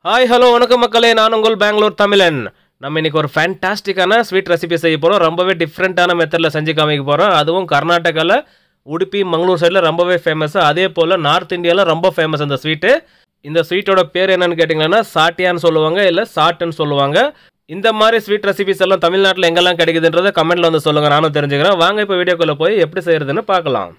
Hi hello வணக்கம் மக்களே, நான் உங்கள் பெங்களூர் தமிழன். நம்ம இன்னைக்கு ஒரு ஃபேண்டாஸ்டிக்கான ஸ்வீட் ரெசிபி செய்ய போகிறோம். ரொம்பவே டிஃப்ரெண்ட்டான மெத்தடில் செஞ்சு காமிக்க போகிறோம். அதுவும் கர்நாடகாவில் உடுப்பி மங்களூர் சைடில் ரொம்பவே ஃபேமஸ். அதே போல் நார்த் இந்தியாவில் ரொம்ப ஃபேமஸ் அந்த ஸ்வீட்டு. இந்த ஸ்வீட்டோட பேர் என்னன்னு கேட்டிங்கன்னா சாட்டியான்னு சொல்லுவாங்க, இல்லை சாட்டுன்னு சொல்லுவாங்க. இந்த மாதிரி ஸ்வீட் ரெசிபிஸ் எல்லாம் தமிழ்நாட்டில் எங்கெல்லாம் கிடைக்குதுன்றதை கமெண்ட்டில் வந்து சொல்லுங்கள், நானும் தெரிஞ்சுக்கிறேன். வாங்க இப்போ வீடியோக்குள்ளே போய் எப்படி செய்கிறதுன்னு பார்க்கலாம்.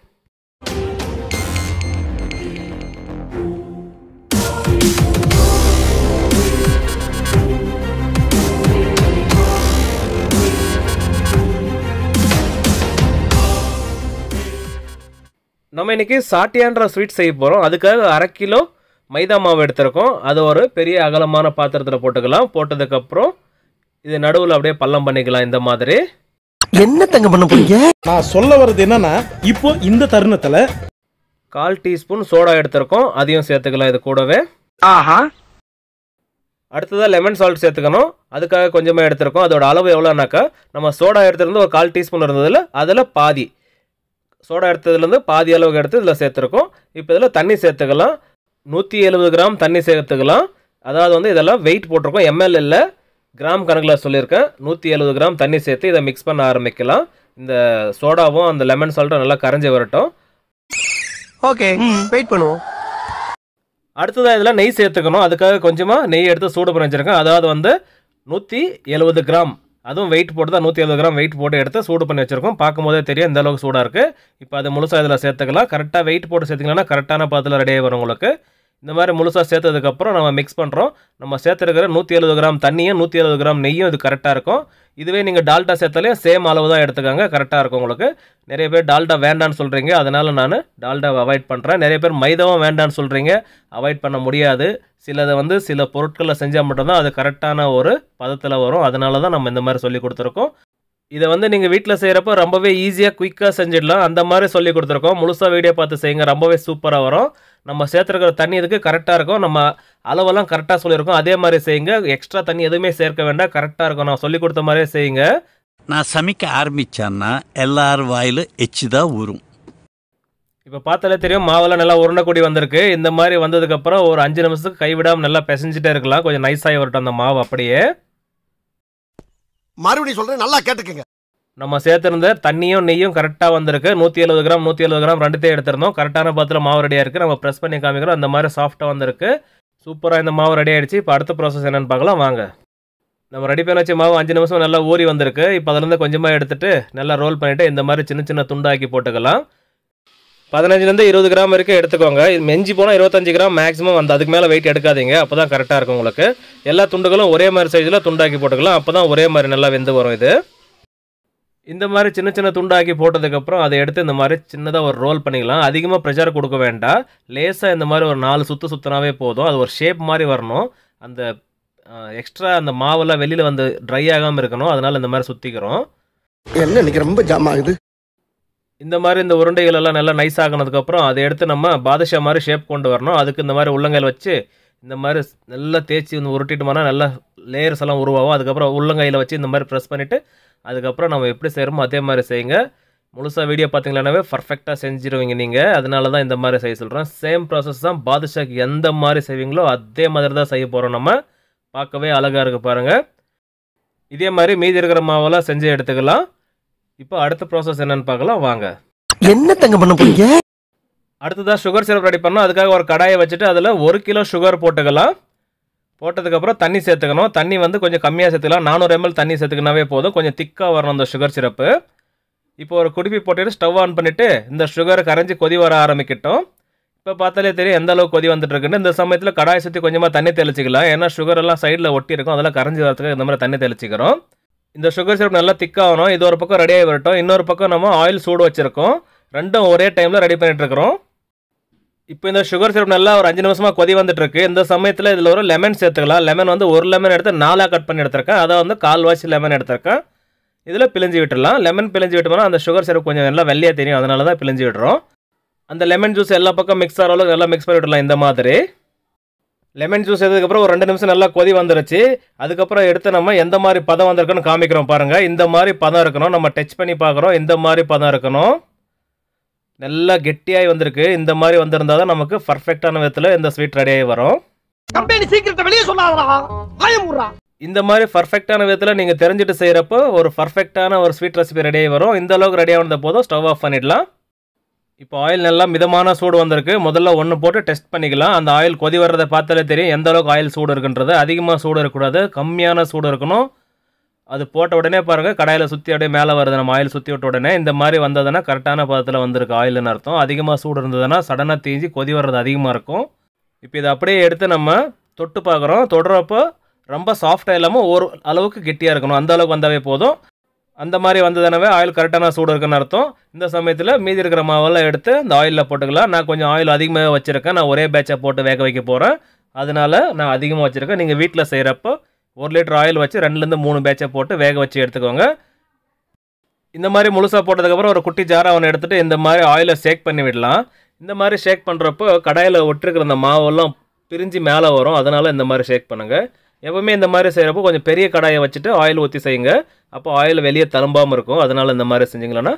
நம்ம இன்றைக்கி சாட்டியான்ற ஸ்வீட் செய்ய போகிறோம். அதுக்காக 1/2 கிலோ மைதா மாவு எடுத்துருக்கோம். அது ஒரு பெரிய அகலமான பாத்திரத்தில் போட்டுக்கலாம். போட்டதுக்கப்புறம் இது நடுவில் அப்படியே பள்ளம் பண்ணிக்கலாம். இந்த மாதிரி என்ன தங்க பண்ண போறீங்க? நான் சொல்ல வர்றது என்னன்னா, இப்போ இந்த தருணத்தில் 1/4 டீஸ்பூன் சோடா எடுத்துருக்கோம். அதையும் சேர்த்துக்கலாம் இது கூடவே. ஆஹா. அடுத்ததாக லெமன் சால்ட் சேர்த்துக்கணும். அதுக்காக கொஞ்சமாக எடுத்துருக்கோம். அதோட அளவு எவ்வளோனாக்கா, நம்ம சோடா எடுத்துருந்து ஒரு 1/4 டீஸ்பூன் இருந்ததில் அதில் பாதி சோடா எடுத்ததுலேருந்து பாதி அளவுக்கு எடுத்து இதில் சேர்த்துருக்கோம். இப்போ இதில் தண்ணி சேர்த்துக்கலாம். 170 கிராம் தண்ணி சேர்த்துக்கலாம். அதாவது வந்து இதெல்லாம் வெயிட் போட்டிருக்கோம், எம்எல் இல்லை, கிராம் கணக்கில் சொல்லியிருக்கேன். 170 கிராம் தண்ணி சேர்த்து இதை மிக்ஸ் பண்ண ஆரம்பிக்கலாம். இந்த சோடாவும் அந்த லெமன் சால்ட்டும் நல்லா கரைஞ்சி வரட்டும். ஓகே, வெயிட் பண்ணுவோம். அடுத்ததாக இதில் நெய் சேர்த்துக்கணும். அதுக்காக கொஞ்சமாக நெய் எடுத்து சூடு பண்ணி வச்சுருக்கேன். அதாவது வந்து 170 கிராம், அதுவும் வெயிட் போட்டு தான் 170 கிராம் வெயிட் போட்டு எடுத்து சூடு பண்ணி வச்சுருக்கோம். பார்க்கும்போதே தெரியும் இந்த அளவுக்கு சூடாக இருக்குது. இப்போ அது முழுசாக இதில் சேர்த்துக்கலாம். கரெக்டாக வெயிட் போட்டு சேர்த்திங்கன்னா கரெக்டான பாத்தில் ரெடியாக வரும் உங்களுக்கு. இந்த மாதிரி முழுசாக சேர்த்ததுக்கப்புறம் நம்ம மிக்ஸ் பண்ணுறோம். நம்ம சேர்த்துருக்கிற 170 கிராம் தண்ணியும் 170 கிராம் நெய்யும் இது கரெக்டாக இருக்கும். இதுவே நீங்கள் டால்டா சேர்த்தாலே சேம் அளவு தான் எடுத்துக்காங்க, கரெக்டாக இருக்கும் உங்களுக்கு. நிறைய பேர் டால்டா வேண்டான்னு சொல்கிறீங்க, அதனால் நான் டால்டாவை அவாய்ட் பண்ணுறேன். நிறைய பேர் மைதாவும் வேண்டான்னு சொல்கிறீங்க, அவாய்ட் பண்ண முடியாது. சிலதை வந்து சில பொருட்களில் செஞ்சால் மட்டும்தான் அது கரெக்டான ஒரு பதத்தில் வரும். அதனால தான் நம்ம இந்த மாதிரி சொல்லி கொடுத்துருக்கோம். இதை வந்து நீங்கள் வீட்டில் செய்கிறப்ப ரொம்பவே ஈஸியாக குயிக்காக செஞ்சிடலாம். அந்த மாதிரி சொல்லி கொடுத்துருக்கோம். முழுசாக வீடியோ பார்த்து செய்யுங்க, ரொம்பவே சூப்பராக வரும். நம்ம சேர்த்துருக்கிற தண்ணி இதுக்கு கரெக்டாக இருக்கும். நம்ம அளவெல்லாம் கரெக்டாக சொல்லியிருக்கோம். அதே மாதிரி செய்யுங்க. எக்ஸ்ட்ரா தண்ணி எதுவுமே சேர்க்க வேண்டாம், கரெக்டாக இருக்கும். நான் சொல்லி கொடுத்த மாதிரியே செய்யுங்க. நான் சமைக்க ஆரம்பித்தேன்னா எல்லார் வாயில் எச்சு தான் ஊறும். இப்போ பார்த்தாலே தெரியும் மாவெல்லாம் நல்லா உருண்டைக்கூடி வந்திருக்கு. இந்த மாதிரி வந்ததுக்கப்புறம் ஒரு 5 நிமிஷத்துக்கு கைவிடாமல் நல்லா பிசைஞ்சிட்டே இருக்கலாம். கொஞ்சம் நைஸாகி வரட்டும் அந்த மாவு. அப்படியே மறுபடியும் சொல்றேன், நல்லா கேட்டுக்கங்க. நம்ம சேர்த்துருந்த தண்ணியும் நெய்யும் கரெக்டாக வந்திருக்கு. 170 கிராம் 170 கிராம் ரெண்டுத்தையும் எடுத்திருந்தோம். கரெக்டான பாத்தில் மாவு ரெடியாக இருக்குது. நம்ம ப்ரெஸ் பண்ணி காமிக்கிறோம். அந்த மாதிரி சாஃப்டாக வந்திருக்கு. சூப்பராக இந்த மாவு ரெடி ஆகிடுச்சு. இப்போ அடுத்த ப்ராசஸ் என்னென்னு பார்க்கலாம் வாங்க. நம்ம ரெடி பண்ணி வச்ச மாவு 5 நிமிஷம் நல்லா ஊறி வந்திருக்கு. இப்போ அதிலேருந்து கொஞ்சமாக எடுத்துகிட்டு நல்லா ரோல் பண்ணிவிட்டு இந்த மாதிரி சின்ன சின்ன துண்டாக்கி போட்டுக்கலாம். 15லேருந்து 20 கிராம் வரைக்கும் எடுத்துக்கோங்க. இது மெஞ்சி போனால் 25 கிராம் மேக்ஸிமம் வந்து, அதுக்கு மேலே வெயிட் எடுக்காதீங்க. அப்போ தான் கரெக்டாக இருக்கும் உங்களுக்கு. எல்லா துண்டுகளும் ஒரே மாதிரி சைஸில் துண்டாக்கி போட்டுக்கலாம். அப்போ தான் ஒரே மாதிரி நல்லா வெந்து வரும். இது இந்த மாதிரி சின்ன சின்ன துண்டாக்கி போட்டதுக்கப்புறம் அதை எடுத்து இந்த மாதிரி சின்னதாக ஒரு ரோல் பண்ணிக்கலாம். அதிகமாக ப்ரெஷர் கொடுக்க வேண்டாம். லேசாக இந்த மாதிரி ஒரு 4 சுற்று சுற்றினாவே போதும். அது ஒரு ஷேப் மாதிரி வரணும். அந்த எக்ஸ்ட்ரா அந்த மாவெல்லாம் வெளியில் வந்து ட்ரை ஆகாமல் இருக்கணும். அதனால் இந்த மாதிரி சுற்றிக்கிறோம். என்ன இன்னைக்கு ரொம்ப ஜாம் ஆகுது. இந்த மாதிரி இந்த உருண்டைகள் எல்லாம் நல்லா நைஸ் ஆகினதுக்கப்புறம் அதை எடுத்து நம்ம பாதுஷா மாதிரி ஷேப் கொண்டு வரணும். அதுக்கு இந்த மாதிரி உள்ளங்கையில் வச்சு இந்த மாதிரி நல்லா தேய்ச்சி வந்து உருட்டிட்டோம்னா நல்லா லேயர்ஸ் எல்லாம் உருவாகும். அதுக்கப்புறம் உள்ளங்கையில் வச்சு இந்த மாதிரி ப்ரெஸ் பண்ணிவிட்டு அதுக்கப்புறம் நம்ம எப்படி செய்கிறோமோ அதே மாதிரி செய்யுங்க. முழுசாக வீடியோ பார்த்தீங்களானாவே பர்ஃபெக்டாக செஞ்சுருவீங்க நீங்கள். அதனால தான் இந்த மாதிரி செய்ய சொல்கிறேன். சேம் ப்ராசஸ் தான் பாதுஷாக்கு எந்த மாதிரி செய்வீங்களோ அதே மாதிரி தான் செய்ய போகிறோம். நம்ம பார்க்கவே அழகாக இருக்குது பாருங்கள். இதே மாதிரி மீதி இருக்கிற மாவெல்லாம் செஞ்சு எடுத்துக்கலாம். இப்போ அடுத்த ப்ராசஸ் என்னன்னு பார்க்கலாம் வாங்க. என்ன தங்க பண்ண போறீங்க? அடுத்ததாக சுகர் சிரப் ரெடி பண்ணோம். அதுக்காக ஒரு கடாயை வச்சுட்டு அதில் 1 கிலோ சுகர் போட்டுக்கலாம். போட்டதுக்கப்புறம் தண்ணி சேர்த்துக்கணும். தண்ணி வந்து கொஞ்சம் கம்மியாக சேர்த்துக்கலாம். 400 ml தண்ணி சேர்த்துக்கினாவே போதும். கொஞ்சம் திக்காக வரணும் அந்த சுகர் சிரப்பு. இப்போ ஒரு குடுப்பி போட்டுட்டு ஸ்டவ் ஆன் பண்ணிவிட்டு இந்த சுகரை கரைஞ்சி கொதி வர ஆரம்பிக்கட்டும். இப்போ பார்த்தாலே தெரியும் எந்த அளவுக்கு கொதி வந்துட்டு இருக்குன்னு. இந்த சமயத்தில் கடாயை சுற்றி கொஞ்சமாக தண்ணி தெளிச்சிக்கலாம். ஏன்னா சுகர் எல்லாம் சைடில் ஒட்டி இருக்கும், அதெல்லாம் கரைஞ்சி வரதுக்கு இந்த மாதிரி தண்ணி தெளிச்சிக்கிறோம். இந்த சுகர் சிரப் நல்லா திக்காகணும். இது ஒரு பக்கம் ரெடியாகி வரட்டும். இன்னொரு பக்கம் நம்ம ஆயில் சூடு வச்சுருக்கோம். ரெண்டும் ஒரே டைமில் ரெடி பண்ணிகிட்டு இருக்கிறோம். இப்போ இந்த சுகர் சிரப் நல்லா ஒரு 5 நிமிஷமாக கொதி வந்துட்டுருக்கு. இந்த சமயத்தில் இதில் ஒரு லெமன் சேர்த்துக்கலாம். லெமன் வந்து ஒரு லெமன் எடுத்து 4 கட் பண்ணி எடுத்திருக்கேன். அதை வந்து 1/4 லெமன் எடுத்திருக்கேன். இதில் பிழிஞ்சு விட்டுடலாம். லெமன் பிழிஞ்சு விட்டோம்னா அந்த சுகர் சிரப் கொஞ்சம் நல்லா வெள்ளையாக தெரியும், அதனால தான் பிழிஞ்சு விடுறோம். அந்த லெமன் ஜூஸ் எல்லா பக்கம் மிக்ஸ் ஆகிற அளவுக்கு நல்லா மிக்ஸ் பண்ணி விட்டுடலாம். இந்த மாதிரி லெமன் ஜூஸ் எடுத்ததுக்கப்புறம் ஒரு 2 நிமிஷம் நல்லா கொதி வந்துருச்சு. அதுக்கப்புறம் எடுத்து நம்ம எந்த மாதிரி பதம் வந்திருக்குன்னு காமிக்கிறோம் பாருங்கள். இந்த மாதிரி பதம் இருக்கணும். நம்ம டச் பண்ணி பார்க்குறோம். இந்த மாதிரி பதம் இருக்கணும். நல்லா கெட்டியாகி வந்திருக்கு. இந்த மாதிரி வந்திருந்தால் தான் நமக்கு பர்ஃபெக்டான விதத்தில் இந்த ஸ்வீட் ரெடியாகி வரும். கம்பெனி சீக்கிரத்தை வெளியே சொல்லாதடா ஆயமுறா. இந்த மாதிரி பர்ஃபெக்டான விதத்தில் நீங்கள் தெரிஞ்சுட்டு செய்கிறப்போ ஒரு பர்ஃபெக்டான ஒரு ஸ்வீட் ரெசிபி ரெடியாகி வரும். இந்த அளவுக்கு ரெடியாக வந்த போதும் ஸ்டவ் ஆஃப் பண்ணிடலாம். இப்போ ஆயில் நல்லா மிதமான சூடு வந்திருக்கு. முதல்ல ஒன்று போட்டு டெஸ்ட் பண்ணிக்கலாம். அந்த ஆயில் கொதி வர்றதை பார்த்தாலே தெரியும் எந்த அளவுக்கு ஆயில் சூடு இருக்குன்றது. அதிகமாக சூடு இருக்கக்கூடாது, கம்மியான சூடு இருக்கணும். அது போட்ட உடனே பாருங்கள் கடாயில் சுற்றி அப்படியே மேலே வருது. நம்ம ஆயில் சுற்றி விட்ட உடனே இந்த மாதிரி வந்ததுன்னா கரெக்டான பதத்தில் வந்திருக்கு ஆயில்னு அர்த்தம். அதிகமாக சூடு இருந்ததுன்னா சடனாக தீஞ்சி கொதி வர்றது அதிகமாக இருக்கும். இப்போ இதை அப்படியே எடுத்து நம்ம தொட்டு பார்க்குறோம். தொடுறப்போ ரொம்ப சாஃப்டாக இல்லாமல் ஒரு அளவுக்கு கெட்டியாக இருக்கணும். அந்த அளவுக்கு வந்தாவே போதும். அந்த மாதிரி வந்ததுனாவே ஆயில் கரெக்டான சூடு இருக்குன்னு அர்த்தம். இந்த சமயத்தில் மீதி இருக்கிற மாவெல்லாம் எடுத்து இந்த ஆயிலில் போட்டுக்கலாம். நான் கொஞ்சம் ஆயில் அதிகமாக வச்சுருக்கேன். நான் ஒரே பேட்சை போட்டு வேக வைக்க போகிறேன். அதனால் நான் அதிகமாக வச்சுருக்கேன். நீங்கள் வீட்டில் செய்கிறப்போ 1 லிட்டர் ஆயில் வச்சு 2லேருந்து 3 பேட்சை போட்டு வேக வச்சு எடுத்துக்கோங்க. இந்த மாதிரி முழுசாக போட்டதுக்கப்புறம் ஒரு குட்டி ஜாரை அவனை எடுத்துகிட்டு இந்த மாதிரி ஆயிலை ஷேக் பண்ணி விடலாம். இந்த மாதிரி ஷேக் பண்ணுறப்போ கடாயில் ஒட்டிருக்கிற அந்த மாவெல்லாம் பிரிஞ்சு மேலே வரும். அதனால் இந்த மாதிரி ஷேக் பண்ணுங்கள். எப்பவுமே இந்த மாதிரி செய்கிறப்போ கொஞ்சம் பெரிய கடாயை வச்சுட்டு ஆயில் ஊற்றி செய்யுங்க. அப்போ ஆயில் வெளியே தழும்பாமல் இருக்கும். அதனால் இந்த மாதிரி செஞ்சிங்களன்னா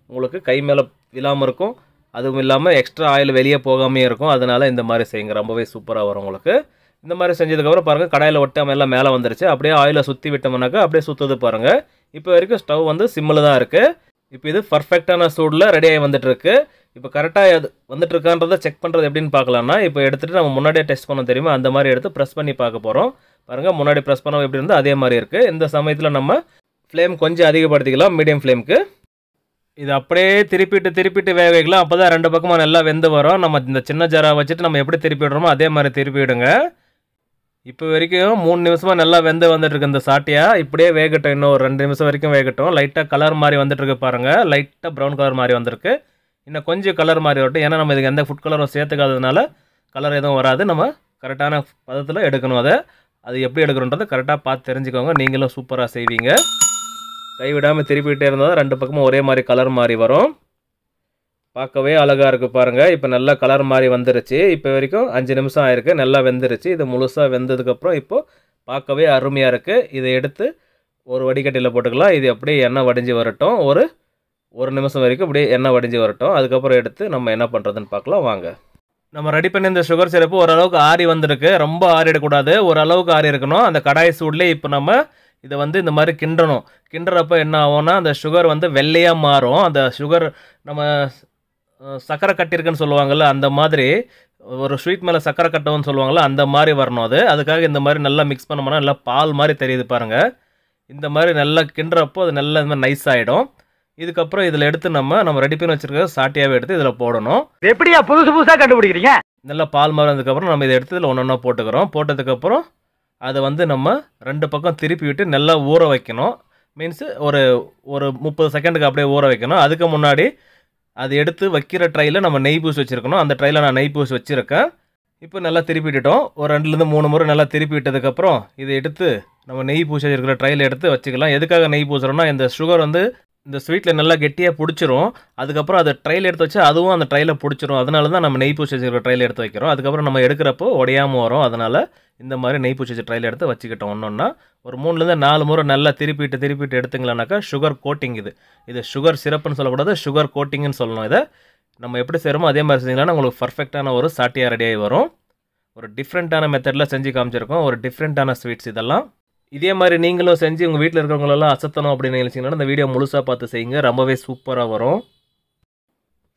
உங்களுக்கு கை மேலே விழாமல் இருக்கும். அதுவும் இல்லாமல் எக்ஸ்ட்ரா ஆயில் வெளியே போகாமே இருக்கும். அதனால் இந்த மாதிரி செய்யுங்க, ரொம்பவே சூப்பராக வரும் உங்களுக்கு. இந்த மாதிரி செஞ்சதுக்கப்புறம் பாருங்கள் கடாயில் ஒட்டாமல் எல்லாம் மேலே வந்துருச்சு. அப்படியே ஆயிலை சுற்றி விட்டோம்னாக்கா அப்படியே சுற்றுது பாருங்கள். இப்போ வரைக்கும் ஸ்டவ் வந்து சிம்மில் தான் இருக்குது. இப்போ இது பர்ஃபெக்டான சூடில் ரெடியாகி வந்துட்டுருக்கு. இப்போ கரெக்டாக அது வந்துட்டுருக்கான்றதை செக் பண்ணுறது எப்படின்னு பார்க்கலாம்னா, இப்போ எடுத்துகிட்டு நம்ம முன்னாடியே டெஸ்ட் பண்ண தெரியுமா அந்த மாதிரி எடுத்து ப்ரெஸ் பண்ணி பார்க்க போகிறோம். பாருங்கள் முன்னாடி ப்ரெஸ் பண்ண எப்படி இருந்தால் அதே மாதிரி இருக்குது. இந்த சமயத்தில் நம்ம ஃப்ளேம் கொஞ்சம் அதிகப்படுத்திக்கலாம், மீடியம் ஃப்ளேமுக்கு. இது அப்படியே திருப்பிட்டு வேக வைக்கலாம். அப்போ தான் 2 பக்கமாக நல்லா வெந்து வரும். நம்ம இந்த சின்ன ஜாரை வச்சுட்டு நம்ம எப்படி திருப்பி விடுறோமோ அதே மாதிரி திருப்பி விடுங்க. இப்போ வரைக்கும் 3 நிமிஷமாக நல்லா வெந்து வந்துட்டுருக்கு இந்த சாட்டியா. இப்படியே வேகட்டும், இன்னும் ஒரு 2 நிமிஷம் வரைக்கும் வேகட்டும். லைட்டாக கலர் மாதிரி வந்துட்டுருக்கு பாருங்கள். லைட்டாக ப்ரௌன் கலர் மாதிரி வந்திருக்கு. இன்னும் கொஞ்சம் கலர் மாதிரி வரட்டும். ஏன்னா நம்ம இதுக்கு எந்த ஃபுட் கலரும் சேர்த்துக்காததுனால கலர் எதுவும் வராது. நம்ம கரெக்டான பதத்தில் எடுக்கணும். அது எப்படி எடுக்கணுன்றதை கரெக்டாக பார்த்து தெரிஞ்சுக்கோங்க. நீங்களும் சூப்பராக செய்வீங்க. கைவிடாமல் திருப்பிகிட்டே இருந்தால் 2 பக்கமும் ஒரே மாதிரி கலர் மாதிரி வரும். பார்க்கவே அழகாக இருக்குது பாருங்கள். இப்போ நல்லா கலர் மாதிரி வந்துருச்சு. இப்போ வரைக்கும் 5 நிமிஷம் ஆயிருக்கு. நல்லா வெந்துருச்சு. இது முழுசாக வெந்ததுக்கப்புறம் இப்போது பார்க்கவே அருமையாக இருக்குது. இதை எடுத்து ஒரு வடிகட்டியில் போட்டுக்கலாம். இது அப்படியே எண்ணெய் வடிஞ்சு வரட்டும். ஒரு நிமிஷம் வரைக்கும் அப்படியே எண்ணெய் வடிஞ்சு வரட்டும். அதுக்கப்புறம் எடுத்து நம்ம என்ன பண்ணுறதுன்னு பார்க்கலாம் வாங்க. நம்ம ரெடி பண்ணி இந்த சுகர் சிரப்பு ஓரளவுக்கு ஆறி வந்திருக்கு. ரொம்ப ஆறிடக்கூடாது, ஓரளவுக்கு ஆறி இருக்கணும். அந்த கடாய் சூட்லேயே இப்போ நம்ம இதை வந்து இந்த மாதிரி கிண்டணும். கிண்டுறப்போ என்ன ஆகும்னா அந்த சுகர் வந்து வெள்ளையாக மாறும். அந்த சுகர் நம்ம சக்கரை கட்டியிருக்குன்னு சொல்லுவாங்கள்ல, அந்த மாதிரி ஒரு ஸ்வீட் மேலே சக்கரை கட்டவுன்னு சொல்லுவாங்கள்ல, அந்த மாதிரி வரணும். அதுக்காக இந்த மாதிரி நல்லா மிக்ஸ் பண்ணோம்னா நல்லா பால் மாதிரி தெரியுது பாருங்கள். இந்த மாதிரி நல்லா கிண்டுறப்போ அது நல்லா இந்த மாதிரி நைஸ் ஆகிடும். இதுக்கப்புறம் இதில் எடுத்து நம்ம ரெடி பண்ணி வச்சுருக்க சாட்டியாகவே எடுத்து இதில் போடணும். எப்படியா புதுசாக கண்டுபிடிக்கிறீங்க? நல்லா பால் மாதிரி வந்ததுக்கப்புறம் நம்ம இதை எடுத்து இதில் ஒன்று போட்டுக்கிறோம். போட்டதுக்கப்புறம் அதை வந்து நம்ம 2 பக்கம் திருப்பி விட்டு நல்லா ஊற வைக்கணும். மீன்ஸு ஒரு 30 செகண்டுக்கு அப்படியே ஊற வைக்கணும். அதுக்கு முன்னாடி அது எடுத்து வைக்கிற ட்ரையில் நம்ம நெய் பூசி வச்சுருக்கணும். அந்த ட்ரையில் நான் நெய் பூசி வச்சுருக்கேன். இப்போ நல்லா திருப்பி விட்டுட்டோம். ஒரு 2லேருந்து 3 முறை நல்லா திருப்பி விட்டதுக்கப்புறம் இதை எடுத்து நம்ம நெய் பூசி வச்சுருக்கிற ட்ரையில் எடுத்து வச்சுக்கலாம். எதுக்காக நெய் பூசுகிறோம்னா இந்த சுகர் வந்து இந்த ஸ்வீட்டில் நல்லா கெட்டியாக பிடிச்சிரும். அதுக்கப்புறம் அதை ட்ரையில் எடுத்து வச்சு அதுவும் அந்த ட்ரையில் பிடிச்சிரும். அதனால தான் நம்ம நெய் பூசி வச்சுருக்கிற ட்ரையில் எடுத்து வைக்கிறோம். அதுக்கப்புறம் நம்ம எடுக்கிறப்போ உடையாமல் வரும். அதனால் இந்த மாதிரி நெய் பூசி வச்ச ட்ரையில் எடுத்து வச்சுக்கிட்டோம். ஒன்றா ஒரு 3லேருந்து 4 முறை நல்லா திருப்பிட்டு எடுத்துங்களானாக்கா சுகர் கோட்டிங். இது சுகர் சிரப்புன்னு சொல்லக்கூடாது, சுகர் கோட்டிங்னு சொல்லணும். இதை நம்ம எப்படி செய்கிறோமோ அதே மாதிரி செஞ்சிங்களான்னா உங்களுக்கு பர்ஃபெக்டான ஒரு சாட்டியாக ரெடியாகி வரும். ஒரு டிஃப்ரெண்ட்டான மெத்தடில் செஞ்சு காமிச்சிருக்கோம். ஒரு டிஃப்ரெண்ட்டான ஸ்வீட்ஸ் இதெல்லாம். இதே மாதிரி நீங்களும் செஞ்சு உங்கள் வீட்டில் இருக்கிறவங்களெல்லாம் அசத்தணும் அப்படின்னு நினச்சிங்கன்னா இந்த வீடியோ முழுசாக பார்த்து செய்யுங்க. ரொம்பவே சூப்பராக வரும்.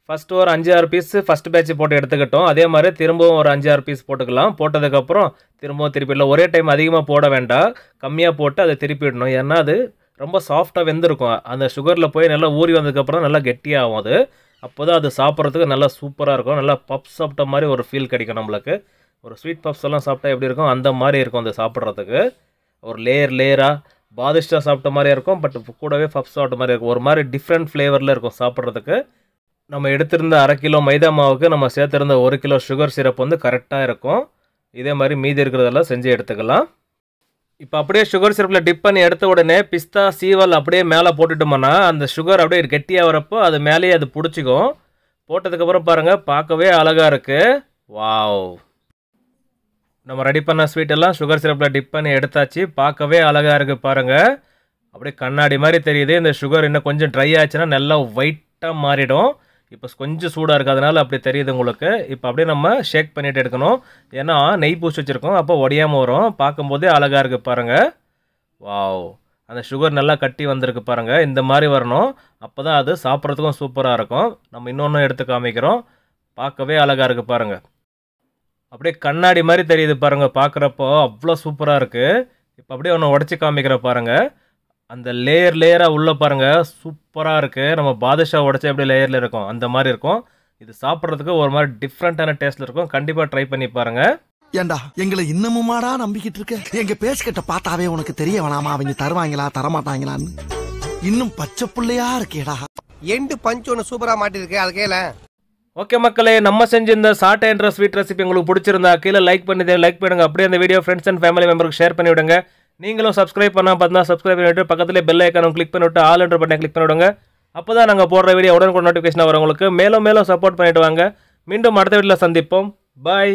ஃபஸ்ட்டு ஒரு 5-6 பீஸ் ஃபஸ்ட் பேட்ச் போட்டு எடுத்துக்கிட்டோம். அதே மாதிரி திரும்பவும் ஒரு 5-6 பீஸ் போட்டுக்கலாம். போட்டதுக்கப்புறம் திரும்பவும் திருப்பிடலாம். ஒரே டைம் அதிகமாக போட வேண்டாம், கம்மியாக போட்டு அதை திருப்பிடணும். ஏன்னா அது ரொம்ப சாஃப்டாக வெந்திருக்கும். அந்த சுகரில் போய் நல்லா ஊறி வந்ததுக்கப்புறம் நல்லா கெட்டியாகும். அப்போ தான் அது சாப்பிட்றதுக்கு நல்லா சூப்பராக இருக்கும். நல்லா பப்ஸ் சாப்பிட்ட மாதிரி ஒரு ஃபீல் கிடைக்கும் நம்மளுக்கு. ஒரு ஸ்வீட் பப்ஸ் எல்லாம் சாப்பிட்டா எப்படி இருக்கும் அந்த மாதிரி இருக்கும். அது சாப்பிட்றதுக்கு ஒரு லேயராக பாதுஷா சாப்பிட்ட மாதிரி இருக்கும். பட் கூடவே பப்ஸ் சாப்பிட்ட மாதிரி இருக்கும். ஒரு மாதிரி டிஃப்ரெண்ட் ஃப்ளேவரில் இருக்கும் சாப்பிட்றதுக்கு. நம்ம எடுத்திருந்த 1/2 கிலோ மைதா மாவுக்கு நம்ம சேர்த்துருந்த 1 கிலோ சுகர் சிரப் வந்து கரெக்டாக இருக்கும். இதே மாதிரி மீதி இருக்கிறதெல்லாம் செஞ்சு எடுத்துக்கலாம். இப்போ அப்படியே சுகர் சிரப்பில் டிப் பண்ணி எடுத்த உடனே பிஸ்தா சீவல் அப்படியே மேலே போட்டுட்டோம்னா அந்த சுகர் அப்படியே கெட்டியாக வரப்போ அது மேலேயே அது பிடிச்சிக்கும். போட்டதுக்கப்புறம் பாருங்கள் பார்க்கவே அழகாக இருக்குது. வாவ், நம்ம ரெடி பண்ண ஸ்வீட்டெல்லாம் சுகர் சிரப்பில் டிப் பண்ணி எடுத்தாச்சு. பார்க்கவே அழகாக இருக்குது பாருங்கள். அப்படியே கண்ணாடி மாதிரி தெரியுது. இந்த சுகர் இன்னும் கொஞ்சம் ட்ரை ஆச்சுன்னா நல்லா ஒயிட்டாக மாறிடும். இப்போ கொஞ்சம் சூடாக இருக்குது, அதனால் அப்படி தெரியுது உங்களுக்கு. இப்போ அப்படியே நம்ம ஷேக் பண்ணிட்டு எடுக்கணும். ஏன்னா நெய் பூசி வச்சுருக்கோம், அப்போ உடையாமல் வரும். பார்க்கும்போதே அழகாக இருக்குது பாருங்கள். வாவ், அந்த சுகர் நல்லா கட்டி வந்திருக்கு பாருங்கள். இந்த மாதிரி வரணும், அப்போ தான் அது சாப்பிட்றதுக்கும் சூப்பராக இருக்கும். நம்ம இன்னொன்று எடுத்து காமிக்கிறோம். பார்க்கவே அழகாக இருக்குது பாருங்கள். அப்படியே கண்ணாடி மாதிரி தெரியுது பாருங்கள், பார்க்குறப்போ அவ்வளோ சூப்பராக இருக்குது. இப்போ அப்படியே ஒன்று உடச்சி காமிக்கிற பாருங்கள். அந்த லேயராக உள்ள பாருங்கள், சூப்பராக இருக்குது. நம்ம பாதுஷா உடச்சி அப்படியே லேயரில் இருக்கும், அந்த மாதிரி இருக்கும். இது சாப்பிட்றதுக்கு ஒரு மாதிரி டிஃப்ரெண்ட்டான டேஸ்ட்டில் இருக்கும். கண்டிப்பாக ட்ரை பண்ணி பாருங்கள். ஏண்டா எங்களை இன்னமுமாடா நம்பிக்கிட்டு இருக்க? எங்க பேசிக்கிட்ட பார்த்தாவே உனக்கு தெரிய வேணாமா அவங்க தருவாங்களா தரமாட்டாங்களான்னு? இன்னும் பச்சை புள்ளையா இருக்கேடா. எண்டு பஞ்ச் ஒன்று சூப்பரா மாட்டிருக்கு, அது கேள. ஓகே மக்களே, நம்ம செஞ்ச இந்த சாட்டை என்ற ஸ்வீட் ரெசிபி உங்களுக்கு பிடிச்சிருந்தா கீழே லைக் பண்ணுங்க. அப்படியே அந்த வீடியோ ஃப்ரெண்ட்ஸ் அண்ட் ஃபேமிலி மெம்பருக்கு ஷேர் பண்ணி விடுங்க. நீங்களும் சப்ஸ்கிரைப் பண்ணால் பார்த்தா சப்ஸ்கிரைப் பண்ணிவிட்டு பக்கத்துலேயே பெல் ஐக்கானும் கிளிக் பண்ணிவிட்டு ஆல் என்ற பட்டனை கிளிக் பண்ணி விடுங்க. அப்போ தான் நாங்கள் போடுற வீடியோ உடனுக்குடன் நோட்டிஃபிகேஷன் வரும் உங்களுக்கு. மேலும் சப்போர்ட் பண்ணிவிட்டு வாங்க. மீண்டும் அடுத்த வீடியோவில் சந்திப்போம். பாய்.